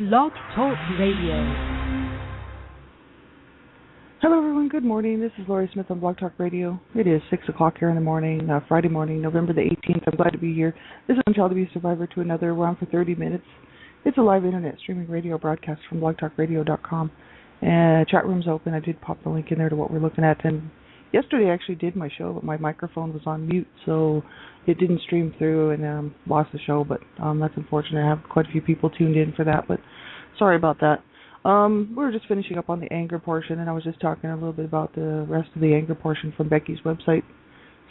Blog Talk Radio. Hello everyone, good morning. This is Laurie Smith on Blog Talk Radio. It is 6 o'clock here in the morning, Friday morning, November the 18th. I'm glad to be here. This is Child Abuse Survivor to another. We're on for 30 minutes. It's a live internet streaming radio broadcast from blogtalkradio.com. And chat room's open. I did pop the link in there to what we're looking at. And yesterday I actually did my show, but my microphone was on mute, so it didn't stream through and lost the show. But that's unfortunate. I have quite a few people tuned in for that, but sorry about that. We were just finishing up on the anger portion, and I was just talking a little bit about the rest of the anger portion from Becky's website,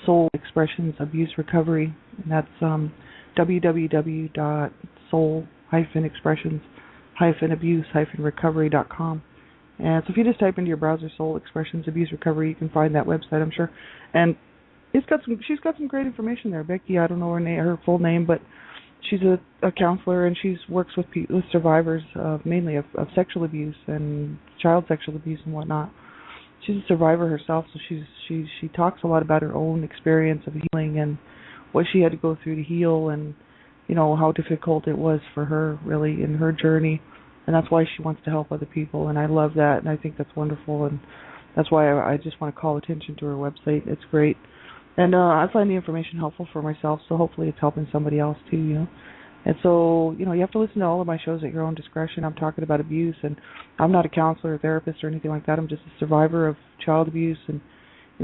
Soul Expressions Abuse Recovery, and that's www.soul-expressions-abuse-recovery.com. And so if you just type into your browser Soul Expressions Abuse Recovery, you can find that website, I'm sure. And she's got some great information there. Becky, I don't know her full name, but she's a counselor, and she works with survivors mainly of sexual abuse and child sexual abuse and whatnot. She's a survivor herself, so she talks a lot about her own experience of healing and what she had to go through to heal, and how difficult it was for her really in her journey, and that's why she wants to help other people. And I love that, and I think that's wonderful, and that's why I just want to call attention to her website. It's great. And I find the information helpful for myself, so hopefully it's helping somebody else too, And so, you have to listen to all of my shows at your own discretion. I'm talking about abuse, and I'm not a counselor or therapist or anything like that. I'm just a survivor of child abuse, and,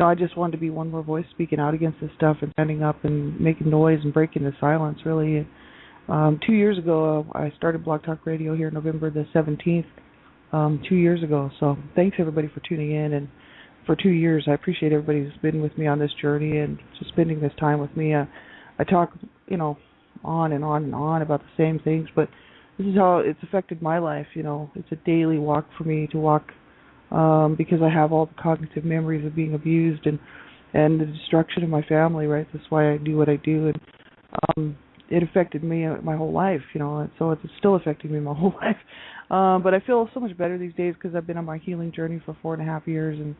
I just wanted to be one more voice speaking out against this stuff and standing up and making noise and breaking the silence, really. 2 years ago, I started Blog Talk Radio here November the 17th, 2 years ago. So thanks, everybody, for tuning in, and for 2 years. I appreciate everybody who's been with me on this journey and just spending this time with me. I talk, on and on and on about the same things, but this is how it's affected my life. It's a daily walk for me to walk because I have all the cognitive memories of being abused and the destruction of my family, right? That's why I do what I do, and it affected me my whole life, and so it's still affecting me my whole life. But I feel so much better these days because I've been on my healing journey for 4.5 years, and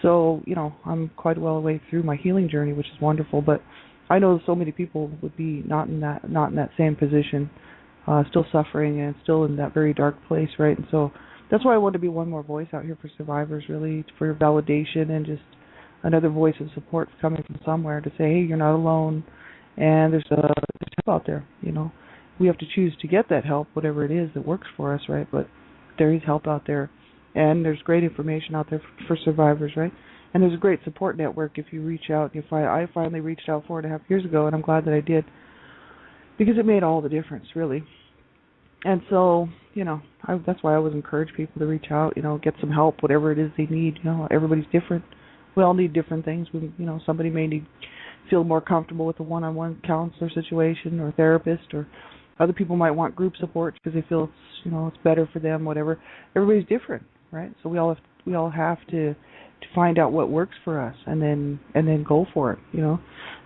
so, I'm quite well away through my healing journey, which is wonderful. But I know so many people would be not in that same position, still suffering and still in that very dark place, right? And so that's why I want to be one more voice out here for survivors, really, for validation and just another voice of support coming from somewhere to say, hey, you're not alone, and there's help out there. We have to choose to get that help, whatever it is that works for us, right? But there is help out there. And there's great information out there for survivors, right? And there's a great support network if you reach out. I finally reached out 4.5 years ago, and I'm glad that I did, because it made all the difference, really. And so, that's why I always encourage people to reach out, get some help, whatever it is they need. Everybody's different. We all need different things. Somebody may feel more comfortable with a one-on-one counselor situation or therapist, or other people might want group support because they feel it's better for them, whatever. Everybody's different. Right, so we all have to find out what works for us, and then go for it.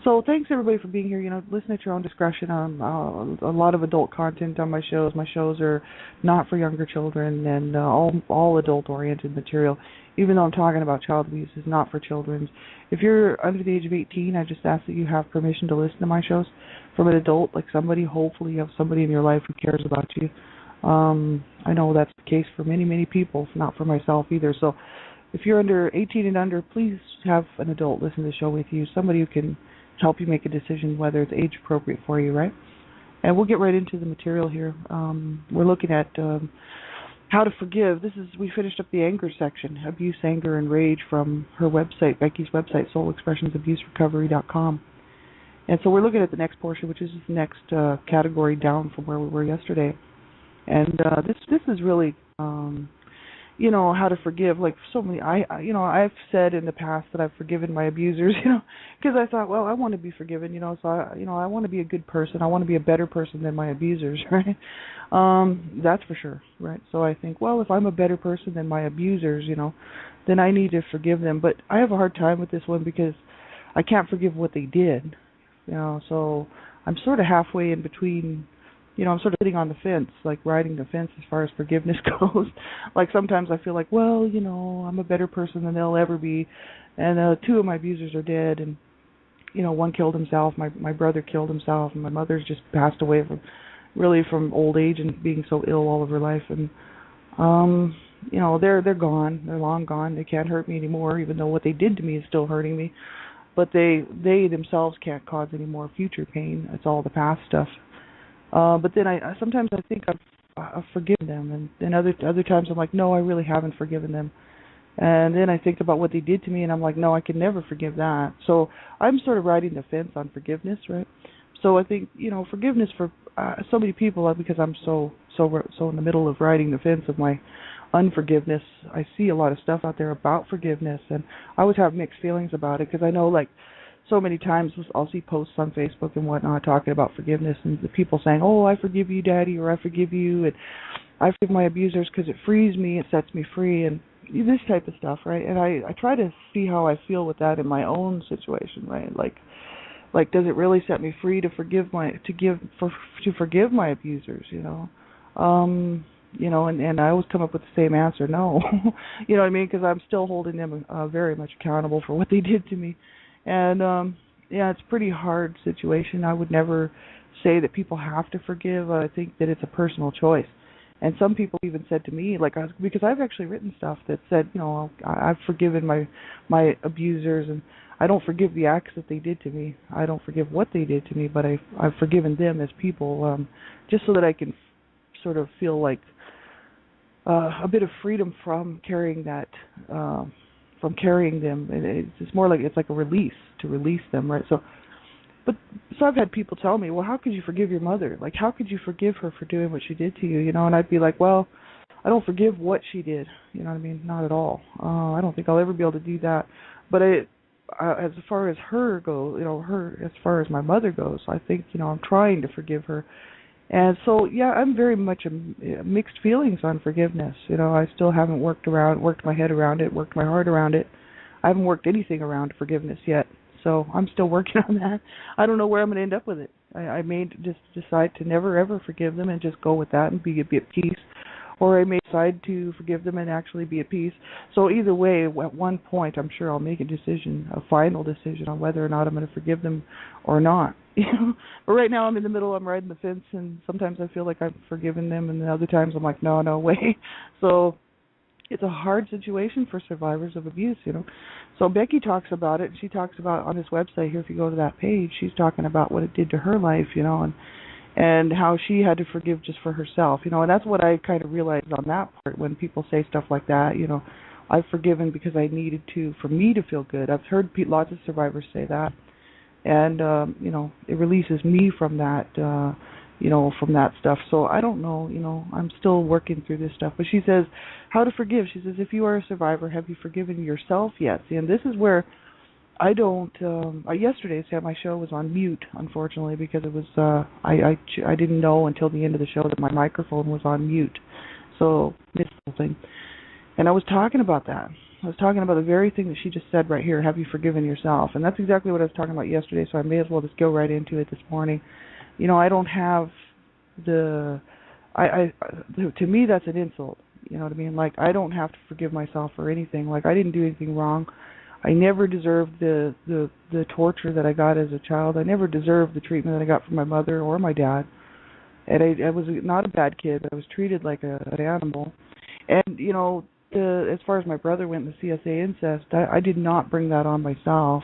So thanks everybody for being here. Listen at your own discretion. A lot of adult content on my shows. My shows are not for younger children, and all adult oriented material. Even though I'm talking about child abuse, is not for children. If you're under the age of 18, I just ask that you have permission to listen to my shows from an adult, like somebody. Hopefully, you have somebody in your life who cares about you. I know that's the case for many, many people, not for myself either. So if you're under 18 and under, please have an adult listen to the show with you, somebody who can help you make a decision whether it's age appropriate for you, right? And we'll get right into the material here. We're looking at how to forgive. We finished up the anger section, abuse, anger, and rage from her website, Becky's website, soulexpressionsabuserecovery.com. And so we're looking at the next portion, which is the next category down from where we were yesterday. And this is really, how to forgive. Like so many, I've said in the past that I've forgiven my abusers, because I thought, well, I want to be forgiven, so I want to be a good person. I want to be a better person than my abusers, right? That's for sure, right? So I think, well, if I'm a better person than my abusers, then I need to forgive them. But I have a hard time with this one because I can't forgive what they did, So I'm sort of halfway in between. I'm sort of sitting on the fence, like riding the fence as far as forgiveness goes. Like sometimes I feel like, well, I'm a better person than they'll ever be. And 2 of my abusers are dead, and, one killed himself. My brother killed himself, and my mother's just passed away from really from old age and being so ill all of her life. And they're gone. They're long gone. They can't hurt me anymore, even though what they did to me is still hurting me. But they themselves can't cause any more future pain. It's all the past stuff. But then I sometimes I think I've forgiven them, and then other times I'm like, no, I really haven't forgiven them. And then I think about what they did to me, and I'm like, no, I can never forgive that. So I'm sort of riding the fence on forgiveness, right? So I think forgiveness for so many people, because I'm so in the middle of riding the fence of my unforgiveness. I see a lot of stuff out there about forgiveness, and I always have mixed feelings about it because I know, like, so many times I'll see posts on Facebook and whatnot talking about forgiveness, and the people saying, "Oh, I forgive you, Daddy," or "I forgive you," and "I forgive my abusers because it frees me, it sets me free," and this type of stuff, right? And I try to see how I feel with that in my own situation, right? Like, does it really set me free to forgive my abusers? And I always come up with the same answer, no. You know what I mean? Because I'm still holding them very much accountable for what they did to me. And it's a pretty hard situation. I would never say that people have to forgive. I think that it's a personal choice. And some people even said to me, like, because I've actually written stuff that said, I've forgiven my abusers, and I don't forgive the acts that they did to me. I don't forgive what they did to me, but I've forgiven them as people, just so that I can sort of feel like a bit of freedom from carrying that, from carrying them. It's more like it's like a release, to release them, right? So I've had people tell me, well, how could you forgive your mother? Like, how could you forgive her for doing what she did to you? And I'd be like, well, I don't forgive what she did. You know what I mean? Not at all. I don't think I'll ever be able to do that. But as far as her goes, as far as my mother goes, I think, I'm trying to forgive her. And so, yeah, I'm very much mixed feelings on forgiveness. I still haven't worked my head around it, worked my heart around it. I haven't worked anything around forgiveness yet. So I'm still working on that. I don't know where I'm going to end up with it. I may just decide to never, ever forgive them and just go with that and be at peace. Or I may decide to forgive them and actually be at peace. So either way, at one point, I'm sure I'll make a final decision on whether or not I'm going to forgive them or not. But right now I'm in the middle. I'm riding the fence, and sometimes I feel like I've forgiven them, and then other times I'm like, no way. So it's a hard situation for survivors of abuse, So Becky talks about it. She talks about on this website here, if you go to that page, she's talking about what it did to her life, and how she had to forgive just for herself, and that's what I kind of realized on that part when people say stuff like that, I've forgiven because I needed to, for me to feel good. I've heard lots of survivors say that, and, it releases me from that, from that stuff. So I don't know, I'm still working through this stuff. But she says, how to forgive. She says, if you are a survivor, have you forgiven yourself yet? See, and this is where I don't, yesterday, my show was on mute, unfortunately, because it was, I didn't know until the end of the show that my microphone was on mute. So, missed the whole thing. And I was talking about that. I was talking about the very thing that she just said right here, have you forgiven yourself? And that's exactly what I was talking about yesterday, so I may as well just go right into it this morning. I don't have to me that's an insult, you know what I mean? Like, I don't have to forgive myself for anything. Like, I didn't do anything wrong. I never deserved the torture that I got as a child. I never deserved the treatment that I got from my mother or my dad. And I was not a bad kid, but I was treated like an animal. And, as far as my brother went in the CSA incest, I did not bring that on myself.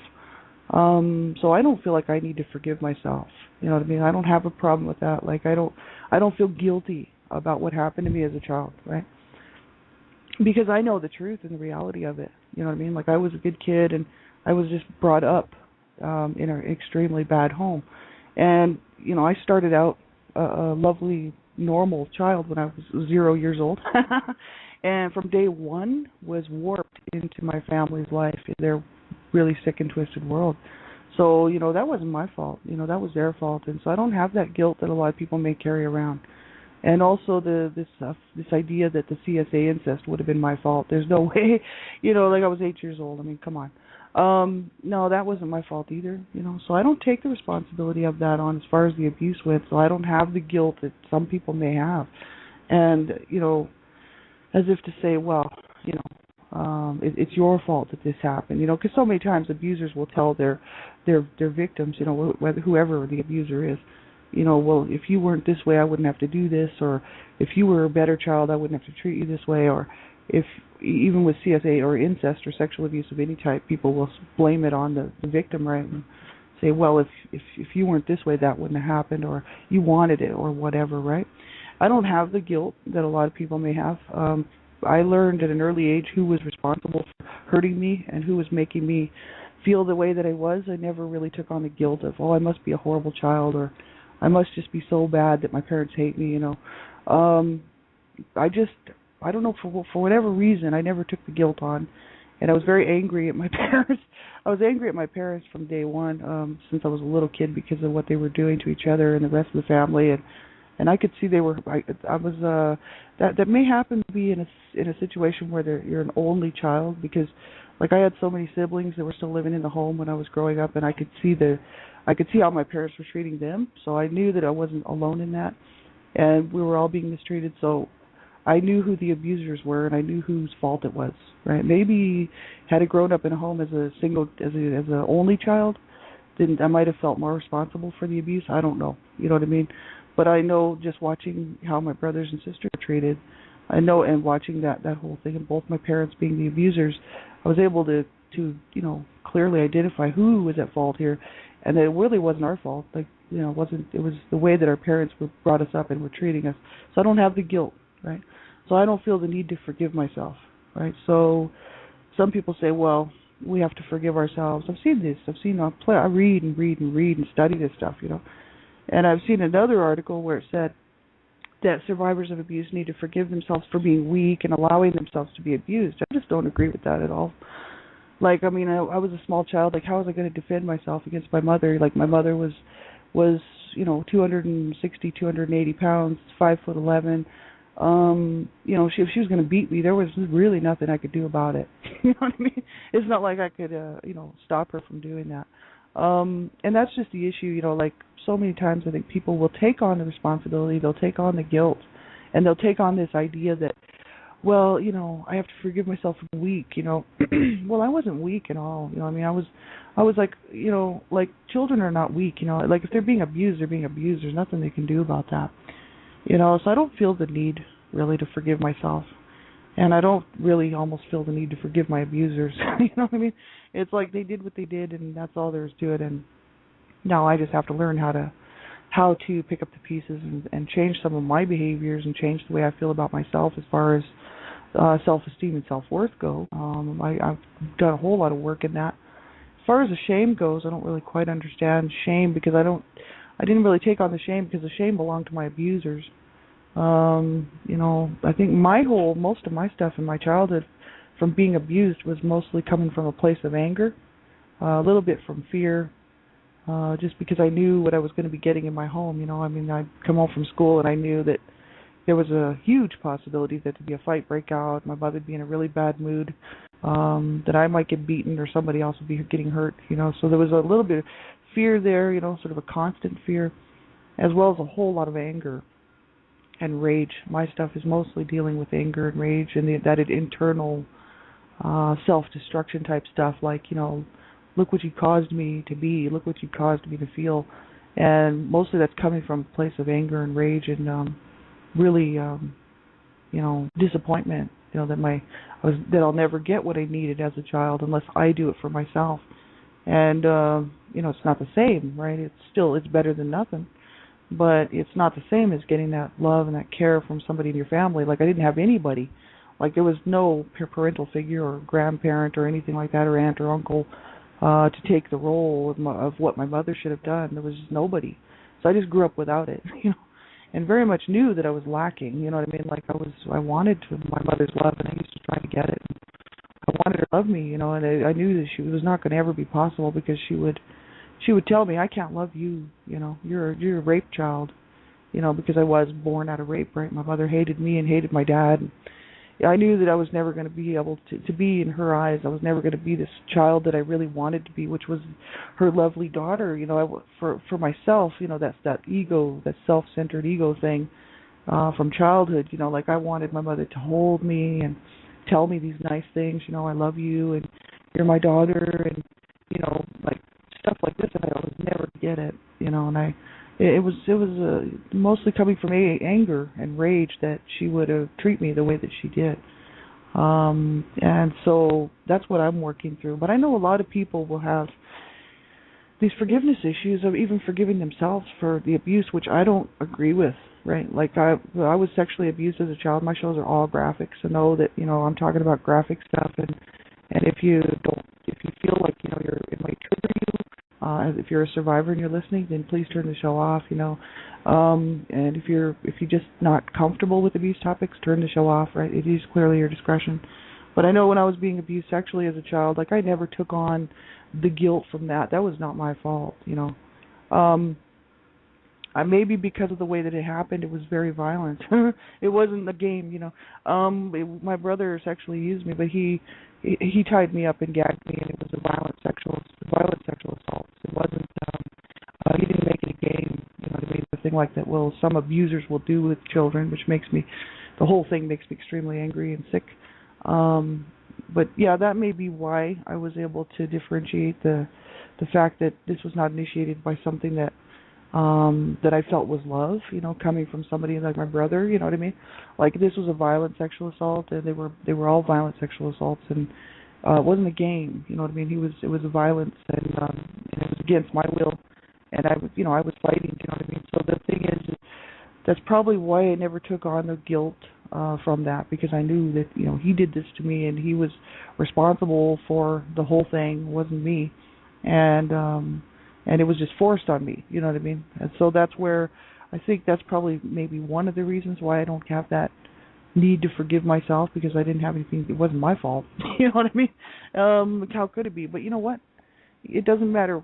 So I don't feel like I need to forgive myself. You know what I mean? I don't have a problem with that. Like, I don't feel guilty about what happened to me as a child, right? Because I know the truth and the reality of it. You know what I mean? Like, I was a good kid, and I was just brought up in an extremely bad home. And, I started out a lovely, normal child when I was 0 years old. And from day one was warped into my family's life, their really sick and twisted world. So, that wasn't my fault. That was their fault. And so I don't have that guilt that a lot of people may carry around. And also this idea that the CSA incest would have been my fault. There's no way, like I was 8 years old. I mean, come on. No, that wasn't my fault either, So I don't take the responsibility of that on as far as the abuse went. So I don't have the guilt that some people may have. And, as if to say, well, it's your fault that this happened, because so many times abusers will tell their victims, whether whoever the abuser is, well, if you weren't this way, I wouldn't have to do this, or if you were a better child, I wouldn't have to treat you this way, or if even with CSA or incest or sexual abuse of any type, people will blame it on the victim, right? And say, well, if you weren't this way, that wouldn't have happened, or you wanted it, or whatever, right? I don't have the guilt that a lot of people may have. I learned at an early age who was responsible for hurting me and who was making me feel the way that I was. I never really took on the guilt of, oh, I must be a horrible child, or I must just be so bad that my parents hate me, Um, I don't know, for whatever reason, I never took the guilt on, and I was very angry at my parents. I was angry at my parents from day one, since I was a little kid, because of what they were doing to each other and the rest of the family, and I could see they were. I was that may happen to be in a situation where you're an only child, because like I had so many siblings that were still living in the home when I was growing up, and I could see how my parents were treating them, so I knew that I wasn't alone in that, and we were all being mistreated. So I knew who the abusers were, and I knew whose fault it was. Right? Maybe had I grown up in a home as a only child, then I might have felt more responsible for the abuse. I don't know. You know what I mean? But I know, just watching how my brothers and sisters were treated, I know, and watching that whole thing, and both my parents being the abusers, I was able to clearly identify who was at fault here, and that it really wasn't our fault. Like, it was the way that our parents brought us up and were treating us. So I don't have the guilt, right? So I don't feel the need to forgive myself, right? So some people say, well, we have to forgive ourselves. I've seen this. I read and study this stuff, And I've seen another article where it said that survivors of abuse need to forgive themselves for being weak and allowing themselves to be abused. I just don't agree with that at all. Like, I mean, I was a small child. Like, how was I going to defend myself against my mother? Like, my mother was 260, 280 pounds, 5'11". If she was going to beat me, there was really nothing I could do about it. You know what I mean? It's not like I could, stop her from doing that. And that's just the issue, like so many times I think people will take on the responsibility, they'll take on the guilt, and they'll take on this idea that, well, I have to forgive myself for being weak, Well, I wasn't weak at all, I mean, I was like, like children are not weak, like if they're being abused, they're being abused. There's nothing they can do about that, so I don't feel the need really to forgive myself. And I don't really almost feel the need to forgive my abusers. You know what I mean? It's like they did what they did, and that's all there is to it. And now I just have to learn how to pick up the pieces and change some of my behaviors and change the way I feel about myself as far as self-esteem and self-worth go. I've done a whole lot of work in that. As far as the shame goes, I don't really quite understand shame, because I didn't really take on the shame, because the shame belonged to my abusers. I think most of my stuff in my childhood from being abused was mostly coming from a place of anger, a little bit from fear, just because I knew what I was going to be getting in my home. I mean, I'd come home from school and I knew that there was a huge possibility that there'd be a fight break out, my mother would be in a really bad mood, that I might get beaten or somebody else would be getting hurt, So there was a little bit of fear there, sort of a constant fear, as well as a whole lot of anger and rage. My stuff is mostly dealing with anger and rage and that internal self-destruction type stuff, like, look what you caused me to be, look what you caused me to feel. And mostly that's coming from a place of anger and rage and really, disappointment, that I'll never get what I needed as a child unless I do it for myself. And, it's not the same, right? It's better than nothing. But it's not the same as getting that love and that care from somebody in your family. Like, I didn't have anybody. Like, there was no parental figure or grandparent or anything like that, or aunt or uncle, to take the role of what my mother should have done. There was just nobody. So I just grew up without it, and very much knew that I was lacking, you know what I mean? Like, I wanted my mother's love, and I used to try to get it. I wanted her to love me, and I knew that it was not going to ever be possible, because she would tell me, I can't love you, you're a rape child, because I was born out of rape, right? My mother hated me and hated my dad. I knew that I was never going to be able to be in her eyes. I was never going to be this child that I really wanted to be, which was her lovely daughter. For myself, that's that ego, that self-centered ego thing from childhood. Like, I wanted my mother to hold me and tell me these nice things. I love you and you're my daughter, and like stuff like this, and I was never get it. And It was mostly coming from anger and rage that she would treat me the way that she did. And so that's what I'm working through. But I know a lot of people will have these forgiveness issues of even forgiving themselves for the abuse, which I don't agree with. Right? Like I was sexually abused as a child. My shows are all graphic, so know that I'm talking about graphic stuff. And if you feel like it might trigger you, if you're a survivor and you're listening, then please turn the show off. And if you're just not comfortable with abuse topics, turn the show off. Right? It is clearly your discretion. But I know when I was being abused sexually as a child, like I never took on the guilt from that. That was not my fault. Um, maybe because of the way that it happened, it was very violent. It wasn't a game. My brother sexually used me, but he tied me up and gagged me, and it was a violent sexual assault. It wasn't. He didn't make it a game. You know what I mean? The thing like that. Well, some abusers will do with children, which the whole thing makes me extremely angry and sick. But yeah, that may be why I was able to differentiate the fact that this was not initiated by something that I felt was love, coming from somebody like my brother, you know what I mean? Like this was a violent sexual assault, and they were all violent sexual assaults, and it wasn't a game, you know what I mean? It was a violence, and it was against my will, and I was fighting, you know what I mean? So the thing is that's probably why I never took on the guilt from that, because I knew that he did this to me, and he was responsible for the whole thing. It wasn't me, and it was just forced on me, you know what I mean? And so that's where I think that's probably maybe one of the reasons why I don't have that need to forgive myself, because I didn't have anything. It wasn't my fault. You know what I mean? How could it be? But you know what? It doesn't matter,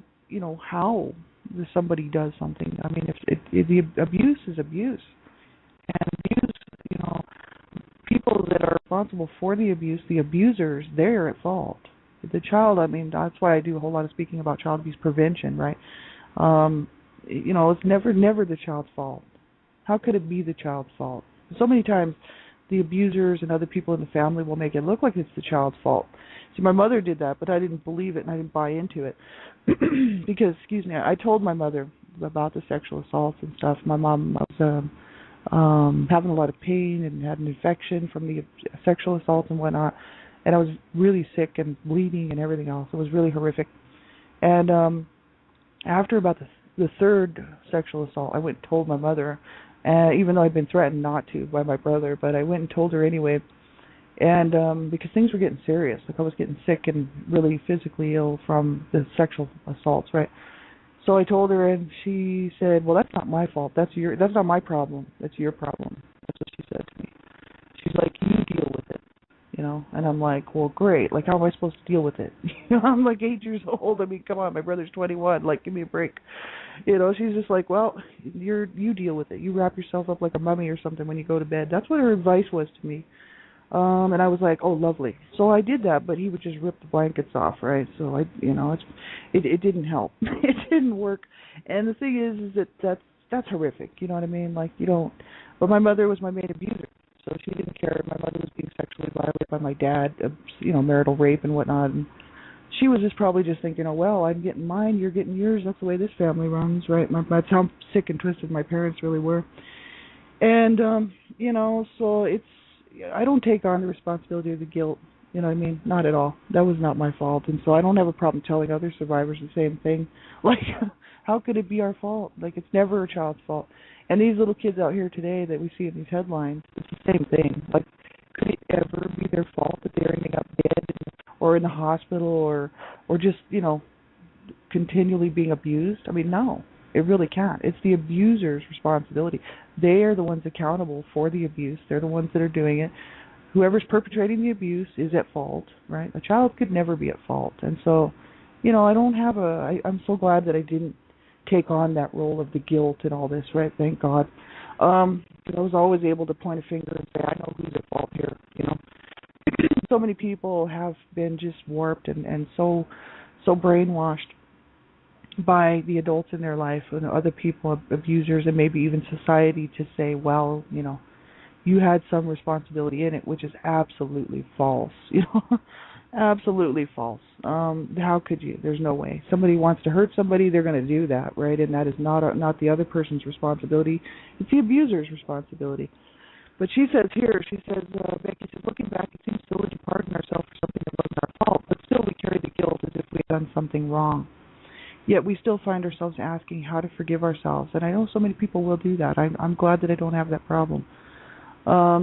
how somebody does something. I mean, if the abuse is abuse, and abuse, people that are responsible for the abuse, the abusers, they're at fault. The child, I mean, that's why I do a whole lot of speaking about child abuse prevention, right? It's never the child's fault. How could it be the child's fault? So many times the abusers and other people in the family will make it look like it's the child's fault. See, my mother did that, but I didn't believe it and I didn't buy into it. Because, I told my mother about the sexual assaults and stuff. My mom was having a lot of pain and had an infection from the sexual assaults and whatnot. And I was really sick and bleeding and everything else. It was really horrific. And after about the third sexual assault, I went and told my mother, even though I'd been threatened not to by my brother, but I went and told her anyway. And because things were getting serious, like I was getting sick and really physically ill from the sexual assaults, right? So I told her, and she said, "Well, that's not my fault. That's not my problem. That's your problem." That's what she said to me. She's like, "You deal with it." And I'm like, well, great. Like, how am I supposed to deal with it? I'm like 8 years old. I mean, come on, my brother's 21. Like, give me a break. She's just like, well, you deal with it. You wrap yourself up like a mummy or something when you go to bed. That's what her advice was to me. And I was like, oh, lovely. So I did that, but he would just rip the blankets off, right? So it didn't help. It didn't work. And the thing is that that's horrific. You know what I mean? Like, you don't. But my mother was my main abuser. So she didn't care. My mother was being sexually violated by my dad, marital rape and whatnot. And she was probably just thinking, oh, well, I'm getting mine, you're getting yours. That's the way this family runs, right? That's how sick and twisted my parents really were. And, so I don't take on the responsibility or the guilt. You know what I mean? Not at all. That was not my fault. And so I don't have a problem telling other survivors the same thing. Like, how could it be our fault? Like, it's never a child's fault. And these little kids out here today that we see in these headlines, it's the same thing. Like, could it ever be their fault that they're ending up dead or in the hospital or just, continually being abused? I mean, no, it really can't. It's the abuser's responsibility. They are the ones accountable for the abuse. They're the ones that are doing it. Whoever's perpetrating the abuse is at fault, right? A child could never be at fault. And so, I'm so glad that I didn't take on that role of the guilt and all this, right? Thank God. Because I was always able to point a finger and say, I know who's at fault here, So many people have been just warped and so brainwashed by the adults in their life and other people, abusers, and maybe even society to say, well, you had some responsibility in it, which is absolutely false, Absolutely false. How could you? There's no way. Somebody wants to hurt somebody, they're going to do that, right? And that is not the other person's responsibility. It's the abuser's responsibility. But she says here, Becky says, looking back, it seems silly to pardon ourselves for something that wasn't our fault, but still we carry the guilt as if we had done something wrong. Yet we still find ourselves asking how to forgive ourselves, and I know so many people will do that. I'm glad that I don't have that problem.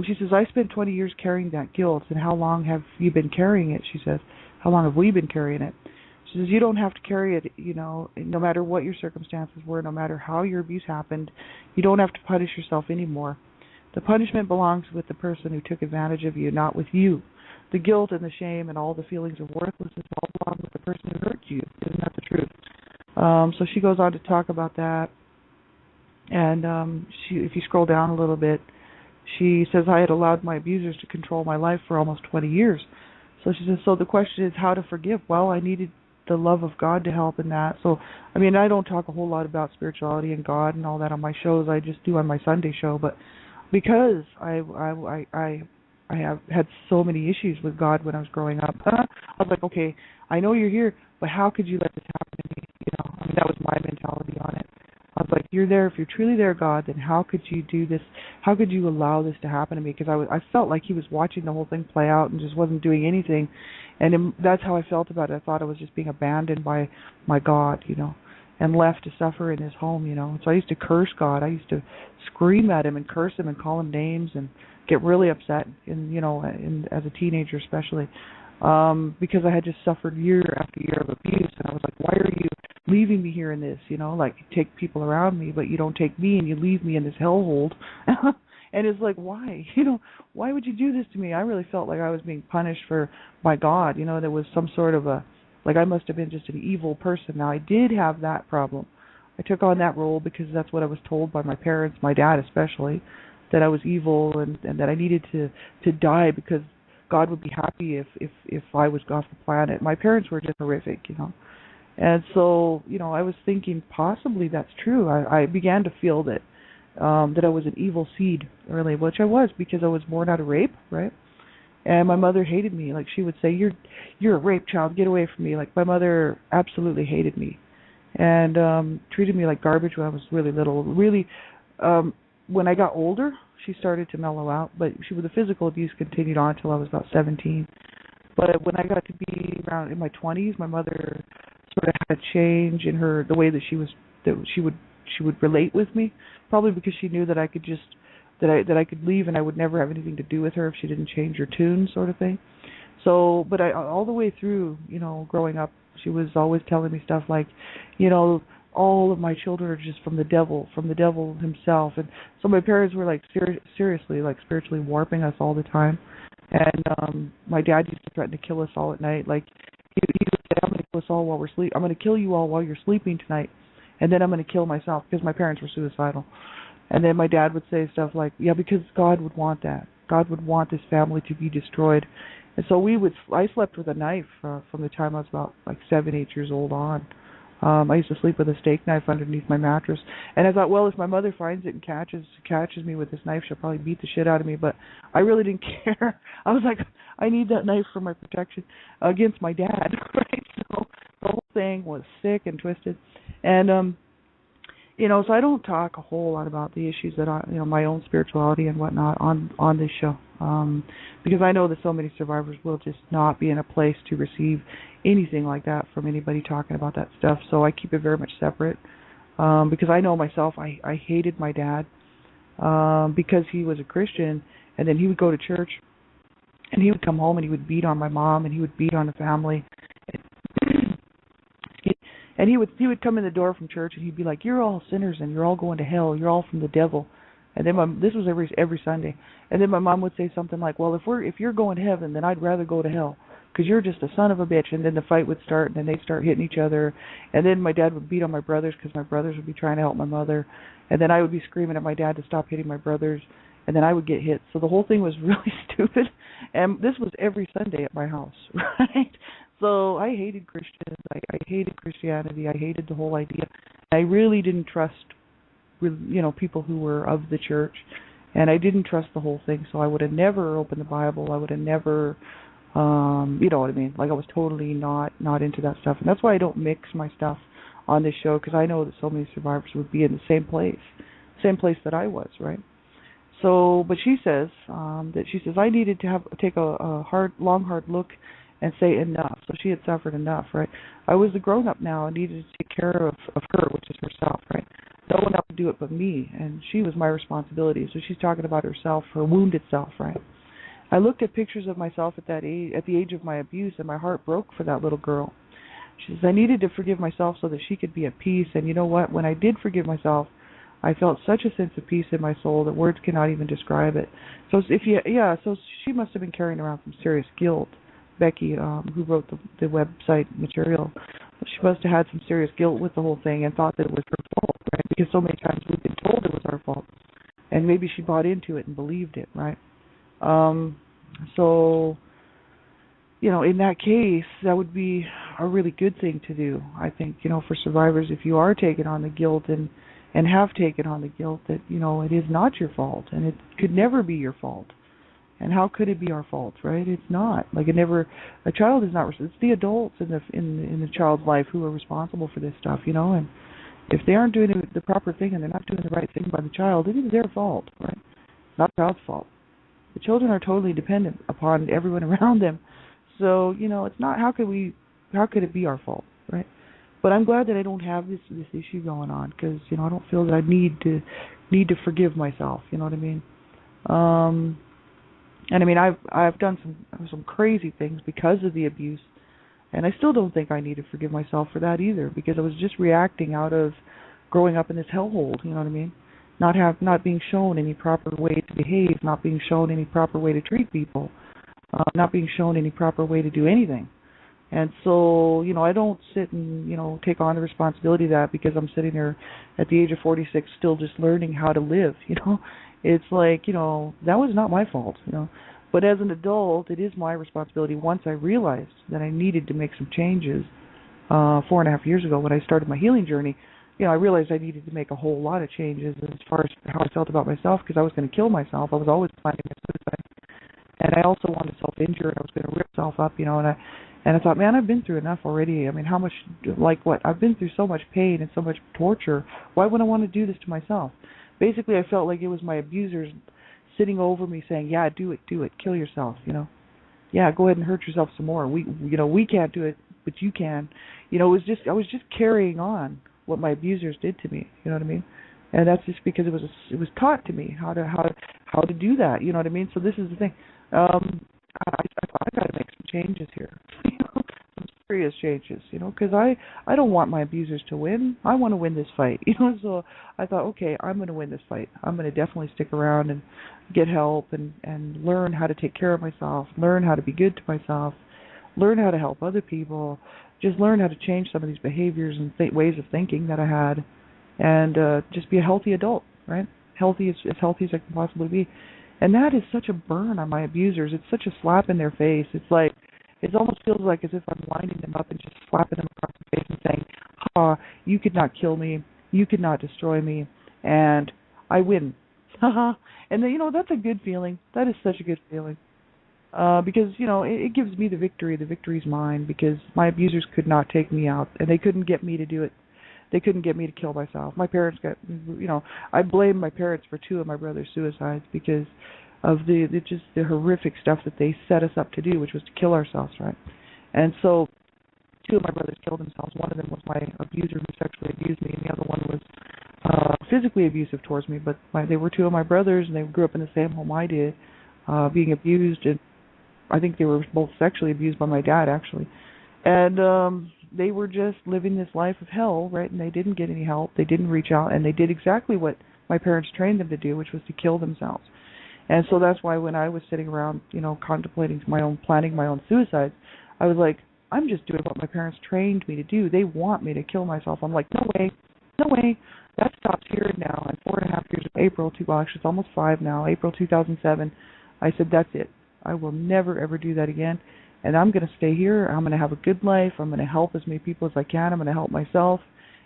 She says, I spent 20 years carrying that guilt, and how long have you been carrying it? She says, how long have we been carrying it? She says, you don't have to carry it, no matter what your circumstances were, no matter how your abuse happened, you don't have to punish yourself anymore. The punishment belongs with the person who took advantage of you, not with you. The guilt and the shame and all the feelings of worthlessness all belong with the person who hurt you. Isn't that the truth? So she goes on to talk about that, and if you scroll down a little bit, she says, I had allowed my abusers to control my life for almost 20 years. So she says, so the question is how to forgive. Well, I needed the love of God to help in that. So, I don't talk a whole lot about spirituality and God and all that on my shows. I just do on my Sunday show. But because I have had so many issues with God when I was growing up, I was like, okay, I know you're here, but how could you let this happen to me? That was my mentality on it. I was like, you're there. If you're truly there, God, then how could you do this? How could you allow this to happen to me? Because I felt like he was watching the whole thing play out and just wasn't doing anything. And that's how I felt about it. I thought I was just being abandoned by my God, and left to suffer in his home, So I used to curse God. I used to scream at him and curse him and call him names and get really upset, as a teenager especially, because I had just suffered year after year of abuse. And I was like, why are you leaving me here in this, like you take people around me, but you don't take me and you leave me in this hellhole. And it's like, why? Why would you do this to me? I really felt like I was being punished by God, there was some sort of I must have been just an evil person. Now, I did have that problem. I took on that role because that's what I was told by my parents, my dad especially, that I was evil and that I needed to die because God would be happy if I was off the planet. My parents were just horrific, And so, I was thinking possibly that's true. I began to feel that I was an evil seed, really, which I was because I was born out of rape, right? And my mother hated me. Like, she would say, you're a rape child, get away from me. Like, my mother absolutely hated me and treated me like garbage when I was really little. Really, when I got older, she started to mellow out, but the physical abuse continued on until I was about 17. But when I got to be around in my 20s, my mother sort of had a change in the way that she would relate with me, probably because she knew that I could just that I could leave and I would never have anything to do with her if she didn't change her tune, sort of thing. So, but all the way through, growing up, she was always telling me stuff like, all of my children are just from the devil himself. And so my parents were like seriously, like spiritually warping us all the time. And my dad used to threaten to kill us all at night. Like he would say, I'm going to kill us all while we're sleeping. I'm going to kill you all while you're sleeping tonight. And then I'm going to kill myself because my parents were suicidal. And then my dad would say stuff like, yeah, because God would want that. God would want this family to be destroyed. And so I slept with a knife from the time I was about 7, 8 years old on. I used to sleep with a steak knife underneath my mattress. And I thought, well, if my mother finds it and catches me with this knife, she'll probably beat the shit out of me. But I really didn't care. I was like, I need that knife for my protection against my dad, right? So the whole thing was sick and twisted. And so I don't talk a whole lot about the issues that my own spirituality and whatnot on this show, because I know that so many survivors will just not be in a place to receive anything like that from anybody talking about that stuff. So I keep it very much separate, because I know myself. I hated my dad because he was a Christian, and then he would go to church, and he would come home and he would beat on my mom and he would beat on the family. And he would come in the door from church and he'd be like, "You're all sinners and you're all going to hell. You're all from the devil." And then this was every Sunday. And then my mom would say something like, "Well, if you're going to heaven, then I'd rather go to hell because you're just a son of a bitch." And then the fight would start, and then they'd start hitting each other. And then my dad would beat on my brothers because my brothers would be trying to help my mother. And then I would be screaming at my dad to stop hitting my brothers. And then I would get hit. So the whole thing was really stupid. And this was every Sunday at my house, right? So I hated Christians. I hated Christianity. I hated the whole idea. I really didn't trust, people who were of the church, and I didn't trust the whole thing. So I would have never opened the Bible. I would have never You know what I mean? Like I was totally not into that stuff, and that's why I don't mix my stuff on this show, because I know that so many survivors would be in the same place that I was, right? So, but she says I needed to take a hard look and say enough. So she had suffered enough, right? I was a grown up now and needed to take care of her, which is herself, right? No one else would do it but me, and she was my responsibility. So she's talking about herself, her wounded self, right? I looked at pictures of myself at that age, at the age of my abuse, and my heart broke for that little girl. She says I needed to forgive myself so that she could be at peace. And you know what? When I did forgive myself, I felt such a sense of peace in my soul that words cannot even describe it. So so she must have been carrying around some serious guilt. Becky, who wrote the website material, she must have had some serious guilt with the whole thing and thought that it was her fault, right? Because so many times we've been told it was our fault, and maybe she bought into it and believed it, right? So, in that case, that would be a really good thing to do. I think, for survivors, if you are taking on the guilt and have taken on the guilt, that, it is not your fault, and it could never be your fault. And how could it be our fault, right? It's not. Like a child is not. It's the adults in the child's life who are responsible for this stuff, and if they aren't doing the proper thing and they're not doing the right thing by the child, it is their fault, right? Not the child's fault. The children are totally dependent upon everyone around them. So, it's not how could it be our fault, right? But I'm glad that I don't have this issue going on, because, I don't feel that I need to forgive myself, you know what I mean? And I mean I've done some crazy things because of the abuse, and I still don't think I need to forgive myself for that either, because I was just reacting out of growing up in this hellhole, you know what I mean? Not being shown any proper way to behave, not being shown any proper way to treat people, not being shown any proper way to do anything. And so, I don't sit and, take on the responsibility of that, because I'm sitting there at the age of 46 still just learning how to live, It's like, that was not my fault, But as an adult, it is my responsibility. Once I realized that I needed to make some changes 4.5 years ago when I started my healing journey, I realized I needed to make a whole lot of changes as far as how I felt about myself, because I was going to kill myself. I was always planning a suicide. And I also wanted to self-injure, and I was going to rip myself up, and I thought, man, I've been through enough already. I mean, how much, like what? I've been through so much pain and so much torture. Why would I want to do this to myself? Basically, I felt like it was my abusers sitting over me saying, yeah, do it, kill yourself, Yeah, go ahead and hurt yourself some more. We can't do it, but you can. I was just carrying on what my abusers did to me, you know what I mean? And that's just because it was taught to me how to do that, you know what I mean? So this is the thing. I got to make some changes here, some serious changes, because I don't want my abusers to win. I want to win this fight, So I thought, okay, I'm going to win this fight. I'm going to definitely stick around and get help and learn how to take care of myself, learn how to be good to myself, learn how to help other people, just learn how to change some of these behaviors and ways of thinking that I had, and just be a healthy adult, right? As healthy as I can possibly be. And that is such a burn on my abusers. It's such a slap in their face. It's like, it almost feels like as if I'm winding them up and just slapping them across the face and saying, ha, you could not kill me, you could not destroy me, and I win. Haha. And then, that's a good feeling. That is such a good feeling. Because, it gives me the victory. The victory's mine, because my abusers could not take me out, and they couldn't get me to do it. They couldn't get me to kill myself. My parents I blame my parents for 2 of my brother's suicides, because of the horrific stuff that they set us up to do, which was to kill ourselves, right? And so 2 of my brothers killed themselves. One of them was my abuser who sexually abused me, and the other one was physically abusive towards me. But they were 2 of my brothers, and they grew up in the same home I did, being abused, and I think they were both sexually abused by my dad, actually. And they were just living this life of hell, right? And they didn't get any help. They didn't reach out, and they did exactly what my parents trained them to do, which was to kill themselves. And so that's why when I was sitting around, contemplating planning my own suicides, I was like, I'm just doing what my parents trained me to do. They want me to kill myself. I'm like, no way. That stops here now. And 4.5 years of April, actually it's almost 5 now, April 2007, I said, that's it. I will never, ever do that again. And I'm going to stay here. I'm going to have a good life. I'm going to help as many people as I can. I'm going to help myself.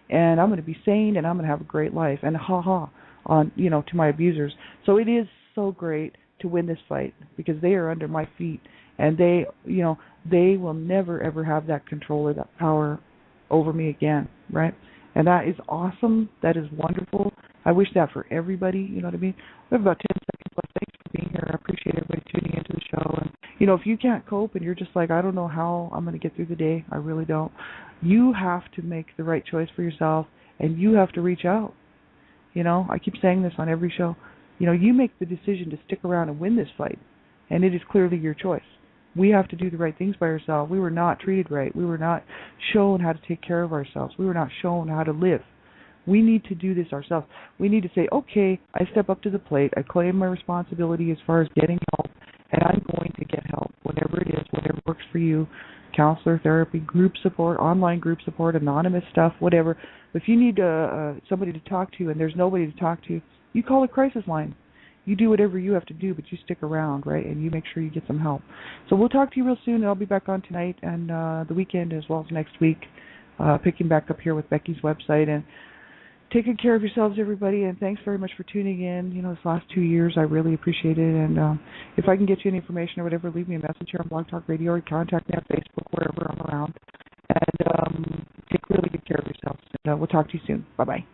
And I'm going to be sane, and I'm going to have a great life. And to my abusers. So it is so great to win this fight because they are under my feet, and they will never ever have that control or that power over me again, right? And that is awesome. That is wonderful. I wish that for everybody. You know what I mean? We have about 10 seconds left. Thanks for being here. I appreciate everybody tuning into the show. And if you can't cope and you're just like, I don't know how I'm going to get through the day, I really don't. You have to make the right choice for yourself, and you have to reach out. I keep saying this on every show. You make the decision to stick around and win this fight, and it is clearly your choice. We have to do the right things by ourselves. We were not treated right. We were not shown how to take care of ourselves. We were not shown how to live. We need to do this ourselves. We need to say, okay, I step up to the plate. I claim my responsibility as far as getting help, and I'm going to get help, whatever it is, whatever works for you. Counselor, therapy, group support, online group support, anonymous stuff, whatever. If you need somebody to talk to and there's nobody to talk to, you call a crisis line. You do whatever you have to do, but you stick around, right? And you make sure you get some help. So we'll talk to you real soon, and I'll be back on tonight and the weekend as well as next week, picking back up here with Becky's website. And take good care of yourselves, everybody, and thanks very much for tuning in. This last 2 years, I really appreciate it. And if I can get you any information or whatever, leave me a message here on Blog Talk Radio or contact me on Facebook, wherever I'm around. And take really good care of yourselves. And we'll talk to you soon. Bye-bye.